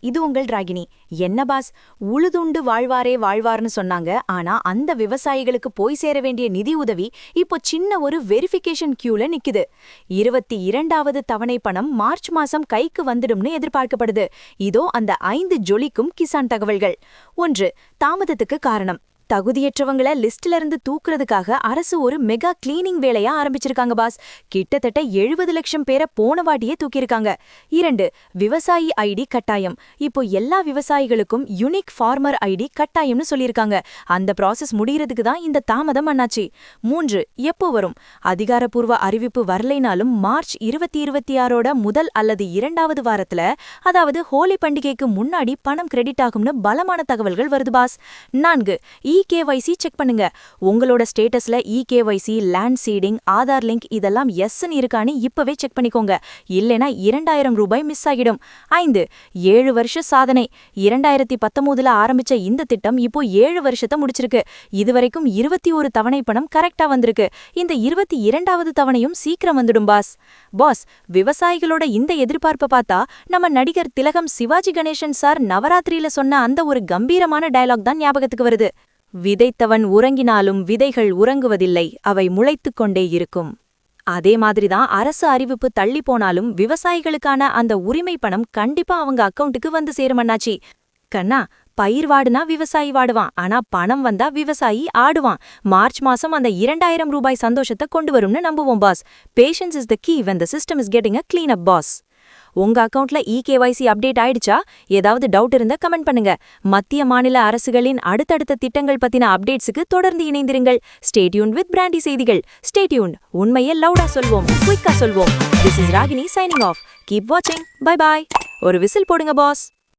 இது உங்கள் ராகினி. என்ன பாஸ், உழுதுண்டு வாழ்வாரே வாழ்வார்னு சொன்னாங்க. ஆனா அந்த விவசாயிகளுக்கு போய் சேர வேண்டிய நிதி உதவி இப்போ சின்ன ஒரு வெரிஃபிகேஷன் கியூல நிக்குது. 22வது தவணை பணம் மார்ச் மாசம் கைக்கு வந்துடும்னு எதிர்பார்க்கப்படுது. இதோ அந்த 5 ஜொலிக்கும் கிசான் தகவல்கள். 1. தாமதத்துக்கு காரணம். தகுதியற்றவங்கள லிஸ்ட்ல இருந்து தூக்குறதுக்காக அரசு ஒரு மெகா கிளீனிங் வேலையா ஆரம்பிச்சிருக்காங்க பாஸ். கிட்டத்தட்ட 70 லட்சம் பேரை போன வாட்டியே தூக்கியிருக்காங்க. 2. விவசாயி ஐடி கட்டாயம். இப்போ எல்லா விவசாயிகளுக்கும் யுனிக் ஃபார்மர் ஐடி கட்டாயம்னு சொல்லியிருக்காங்க. அந்த ப்ராசஸ் முடியறதுக்கு தான் இந்த தாமதம் அண்ணாச்சி. 3. எப்போ வரும்? அதிகாரப்பூர்வ அறிவிப்பு வரலைனாலும் மார்ச் 2026ஓட முதல் அல்லது 2வது வாரத்துல, அதாவது ஹோலி பண்டிகைக்கு முன்னாடி பணம் கிரெடிட் ஆகும்னு பலமான தகவல்கள் வருது பாஸ். 4. இகேவைசி செக் பண்ணுங்க. உங்களோட ஸ்டேட்டஸ்ல eKYC, land seeding, Aadhaar link இதெல்லாம் எஸ்ன்னு இருக்கான்னு இப்பவே செக் பண்ணிக்கோங்க. இல்லைனா 2000 ரூபாய் மிஸ் ஆகிடும். 5. 7 வருஷ சாதனை. 2019ல ஆரம்பிச்ச இந்த திட்டம் இப்போ 7 வருஷத்தை முடிச்சிருக்கு. இதுவரைக்கும் 21 தவணை பணம் கரெக்டா வந்திருக்கு. இந்த 22வது தவணையும் சீக்கிரம் வந்துடும் பாஸ். பாஸ், விவசாயிகளோட இந்த எதிர்பார்ப்பை பார்த்தா நம்ம நடிகர் திலகம் சிவாஜி கணேசன் சார் நவராத்திரியில சொன்ன அந்த ஒரு கம்பீரமான டயலாக் தான் ஞாபகத்துக்கு வருது. விதைத்தவன் உறங்கினாலும் விதைகள் உறங்குவதில்லை, அவை முளைத்துக் கொண்டே இருக்கும். அதே மாதிரிதான் அரசு அறிவிப்பு தள்ளி போனாலும் விவசாயிகளுக்கான அந்த உரிமை பணம் கண்டிப்பா அவங்க அக்கவுண்ட்டுக்கு வந்து சேருமண்ணாச்சி. கண்ணா, பயிர் வாடுனா விவசாயி வாடுவான், ஆனா பணம் வந்தா விவசாயி ஆடுவான். மார்ச் மாசம் அந்த 2000 ரூபாய் சந்தோஷத்தை கொண்டு வரும்னு நம்புவோம் boss. Patience is the key when the system is getting a clean up boss. உங்க அக்கவுண்ட்ல இகேவைசி அப்டேட் ஆயிடுச்சா? ஏதாவது டவுட் இருந்தா கமெண்ட் பண்ணுங்க. மத்திய மாநில அரசுகளின் அடுத்தடுத்த திட்டங்கள் பத்தின அப்டேட்ஸுக்கு தொடர்ந்து இணைந்திருங்கள். ஸ்டே டியூன்ட் வித் பிராண்டி செய்திகள். Stay tuned. உண்மையை லவுடா சொல்வோம், குயிக்கா சொல்வோம். This is Ragini signing off. Keep வாட்சிங். Bye bye. ஒரு விசில் போடுங்க பாஸ்.